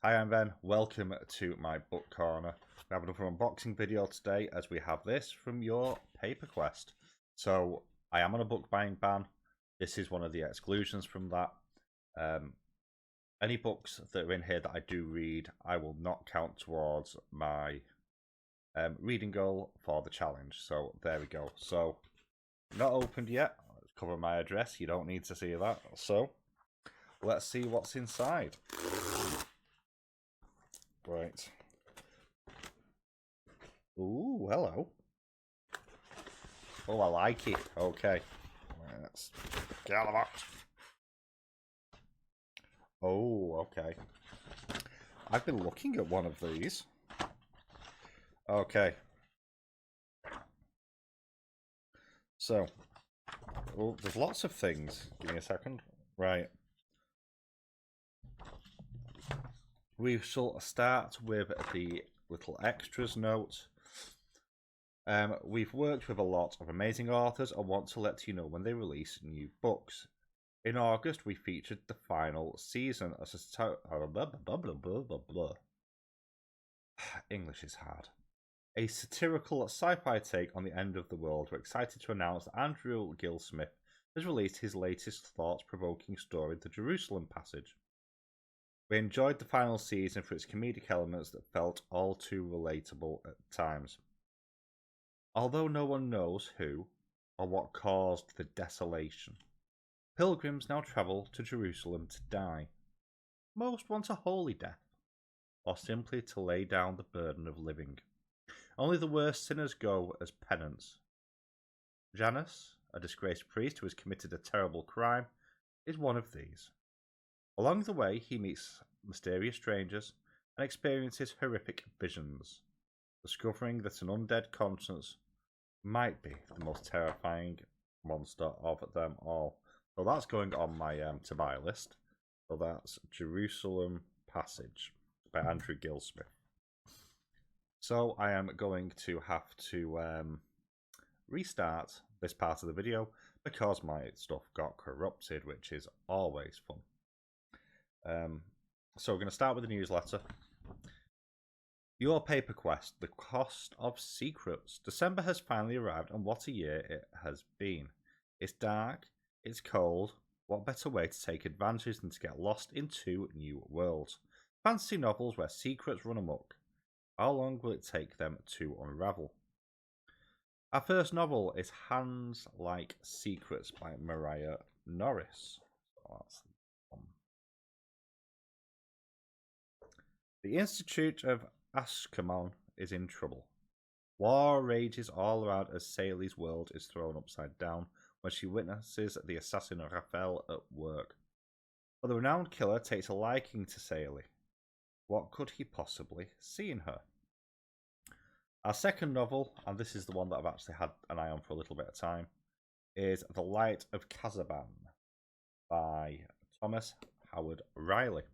Hi, I'm Ben. Welcome to my book corner. We have another unboxing video today as we have this from your paper quest. So I am on a book buying ban. This is one of the exclusions from that. Any books that are in here that I do read, I will not count towards my reading goal for the challenge. So there we go. So not opened yet. Let's cover my address. You don't need to see that. So let's see what's inside. Right. Ooh, hello. Oh, I like it. Okay. Let's get out of the box. Oh, okay. I've been looking at one of these. Okay. So, oh, there's lots of things. Give me a second. Right. We shall start with the little extras note. We've worked with a lot of amazing authors and want to let you know when they release new books. In August, we featured the final season as English is hard. A satirical sci-fi take on the end of the world. We're excited to announce that Andrew Gilsmith has released his latest thought-provoking story, The Jerusalem Passage. We enjoyed the final season for its comedic elements that felt all too relatable at times. Although no one knows who or what caused the desolation, pilgrims now travel to Jerusalem to die. Most want a holy death, or simply to lay down the burden of living. Only the worst sinners go as penance. Janus, a disgraced priest who has committed a terrible crime, is one of these. Along the way, he meets mysterious strangers and experiences horrific visions, discovering that an undead conscience might be the most terrifying monster of them all. So that's going on my to buy list. So that's Jerusalem Passage by Andrew Gilsmith. So I am going to have to restart this part of the video because my stuff got corrupted, which is always fun. So we're going to start with the newsletter. Your paper quest, the cost of secrets. December has finally arrived, and what a year it has been. It's dark, it's cold. What better way to take advantage than to get lost in two new worlds? Fantasy novels where secrets run amok. How long will it take them to unravel? Our first novel is Hands Like Secrets by Mariah Norris. So that's The Institute of Ashkelon is in trouble. War rages all around as Sally's world is thrown upside down when she witnesses the assassin Raphael at work. But the renowned killer takes a liking to Sally. What could he possibly see in her? Our second novel, and this is the one that I've actually had an eye on for a little bit of time, is The Light of Kasaban by Thomas Howard Riley.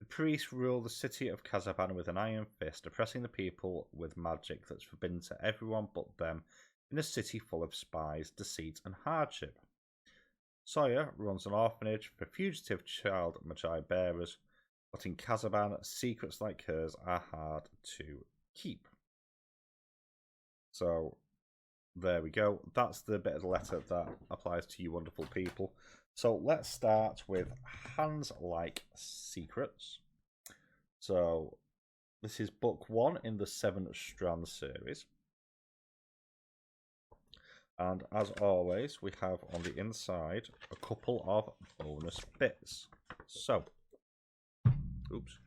The priests rule the city of Kasaban with an iron fist, oppressing the people with magic that's forbidden to everyone but them in a city full of spies, deceit, and hardship. Sawyer runs an orphanage for fugitive child magi bearers, but in Kasaban, secrets like hers are hard to keep. So, there we go. That's the bit of the letter that applies to you wonderful people. So let's start with Hands Like Secrets. So this is book 1 in the 7 Strand series. And as always, we have on the inside a couple of bonus bits. So, oops.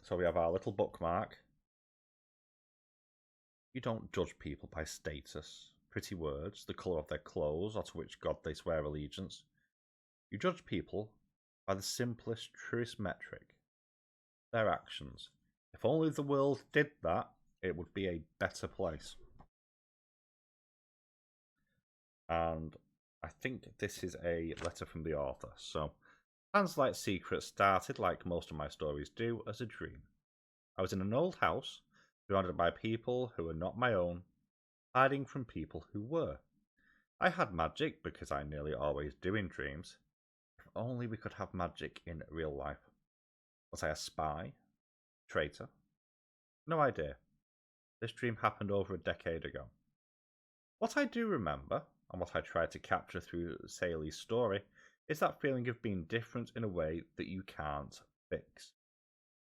So we have our little bookmark. You don't judge people by status, pretty words, the colour of their clothes, or to which god they swear allegiance. You judge people by the simplest, truest metric, their actions. If only the world did that, it would be a better place. And I think this is a letter from the author. So, Hands Like Secrets started, like most of my stories do, as a dream. I was in an old house, surrounded by people who were not my own, hiding from people who were. I had magic, because I nearly always do in dreams. If only we could have magic in real life. Was I a spy? Traitor? No idea. This dream happened over a decade ago. What I do remember, and what I tried to capture through Saley's story, is that feeling of being different in a way that you can't fix.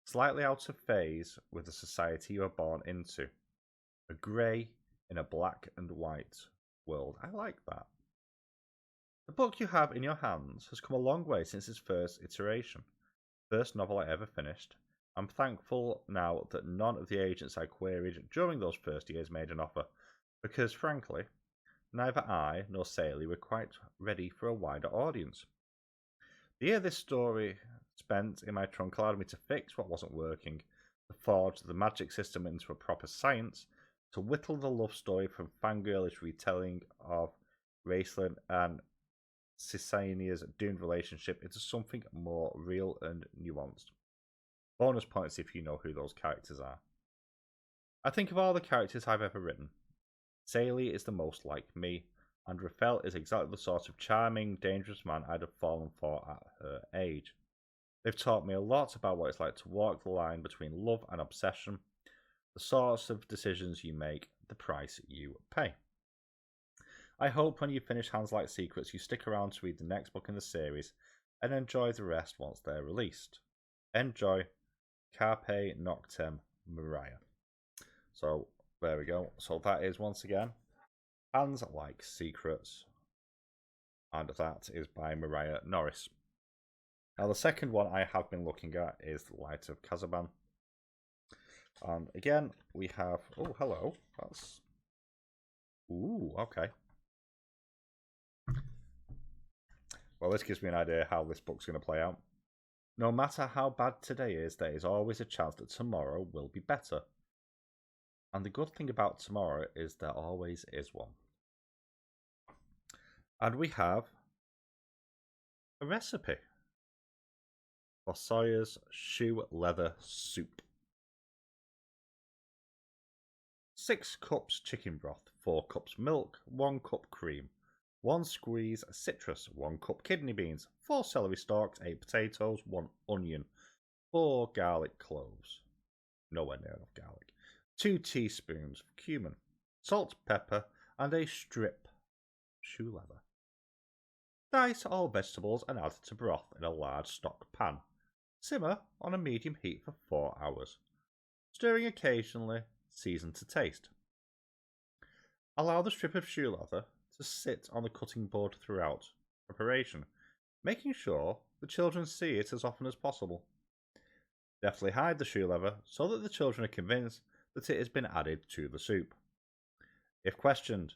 Slightly out of phase with the society you are born into. A grey in a black and white world. I like that. The book you have in your hands has come a long way since its first iteration. First novel I ever finished. I'm thankful now that none of the agents I queried during those first years made an offer, because frankly, neither I nor Saley were quite ready for a wider audience. The year this story spent in my trunk allowed me to fix what wasn't working, to forge the magic system into a proper science, to whittle the love story from fangirlish retelling of Raceland and Cisania's doomed relationship into something more real and nuanced. Bonus points if you know who those characters are. I think of all the characters I've ever written, Saley is the most like me, and Rafael is exactly the sort of charming, dangerous man I'd have fallen for at her age. They've taught me a lot about what it's like to walk the line between love and obsession, the sorts of decisions you make, the price you pay. I hope when you finish Hands Like Secrets you stick around to read the next book in the series and enjoy the rest once they're released. Enjoy. Carpe Noctem, Mariah. So there we go. So that is once again Hands Like Secrets, and that is by Mariah Norris. Now the second one I have been looking at is The Light of Kasaban. And again we have, oh hello, that's, ooh, okay. Well, this gives me an idea how this book's going to play out. No matter how bad today is, there is always a chance that tomorrow will be better. And the good thing about tomorrow is there always is one. And we have a recipe for Sawyer's shoe leather soup. 6 cups chicken broth, 4 cups milk, 1 cup cream, 1 squeeze citrus, 1 cup kidney beans, 4 celery stalks, 8 potatoes, 1 onion, 4 garlic cloves, nowhere near enough garlic, 2 teaspoons of cumin, salt, pepper, and a strip shoe leather. Dice all vegetables and add to broth in a large stock pan. Simmer on a medium heat for 4 hours, stirring occasionally, season to taste. Allow the strip of shoe leather to sit on the cutting board throughout preparation, making sure the children see it as often as possible. Deftly hide the shoe leather so that the children are convinced that it has been added to the soup. If questioned,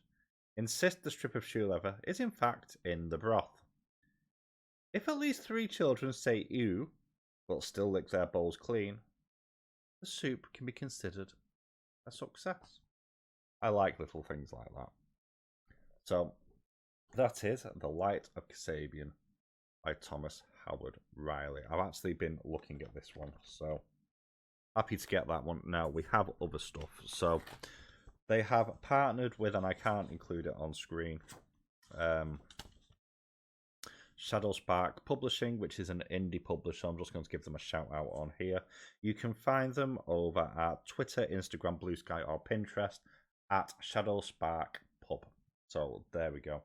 insist the strip of shoe leather is in fact in the broth. If at least 3 children say ew, but still lick their bowls clean, the soup can be considered a success. I like little things like that. So, that is The Light of Kasabian by Thomas Howard Riley. I've actually been looking at this one, so happy to get that one. Now, we have other stuff. So, they have partnered with, and I can't include it on screen, Shadowspark Publishing, which is an indie publisher. I'm just going to give them a shout out on here. You can find them over at Twitter, Instagram, Blue Sky, or Pinterest at Shadowspark Pub. So there we go.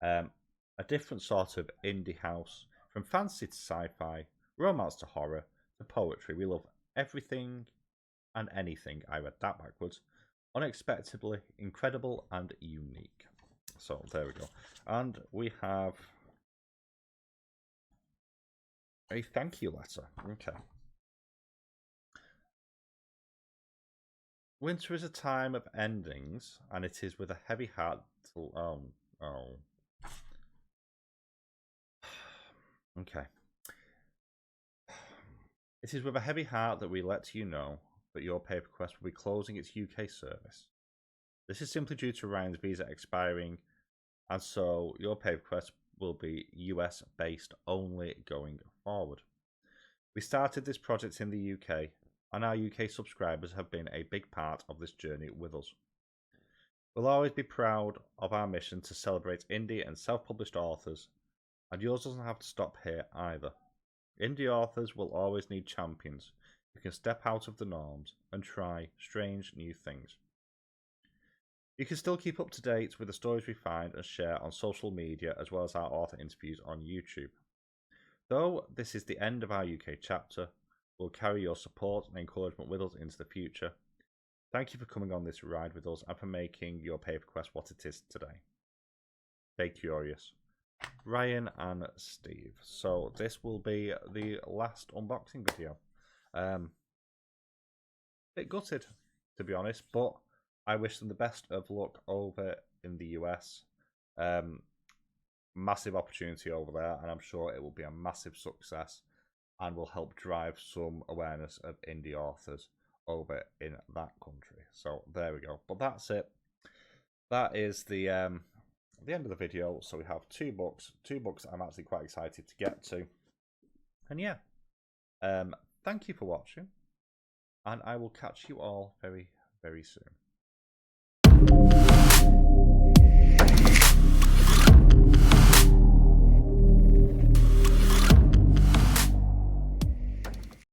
A different sort of indie house, from fantasy to sci-fi, romance to horror to poetry. We love everything and anything. I read that backwards. Unexpectedly incredible and unique. So there we go. And we have a thank you letter. Okay. Winter is a time of endings, and it is with a heavy heart. Okay. It is with a heavy heart that we let you know that your paper quest will be closing its UK service. This is simply due to Ryan's visa expiring, and so your paper quest will be US based only going forward. We started this project in the UK, and our UK subscribers have been a big part of this journey with us. We'll always be proud of our mission to celebrate indie and self-published authors, and yours doesn't have to stop here either. Indie authors will always need champions who can step out of the norms and try strange new things. You can still keep up to date with the stories we find and share on social media, as well as our author interviews on YouTube. Though this is the end of our UK chapter, we'll carry your support and encouragement with us into the future. Thank you for coming on this ride with us and for making your paper quest what it is today. Stay curious. Ryan and Steve. So this will be the last unboxing video. Bit gutted, to be honest, but I wish them the best of luck over in the US. Massive opportunity over there, and I'm sure it will be a massive success and will help drive some awareness of indie authors over in that country. So there we go. But that's it. That is the end of the video. So we have two books I'm actually quite excited to get to. And yeah, thank you for watching, and I will catch you all very, very soon.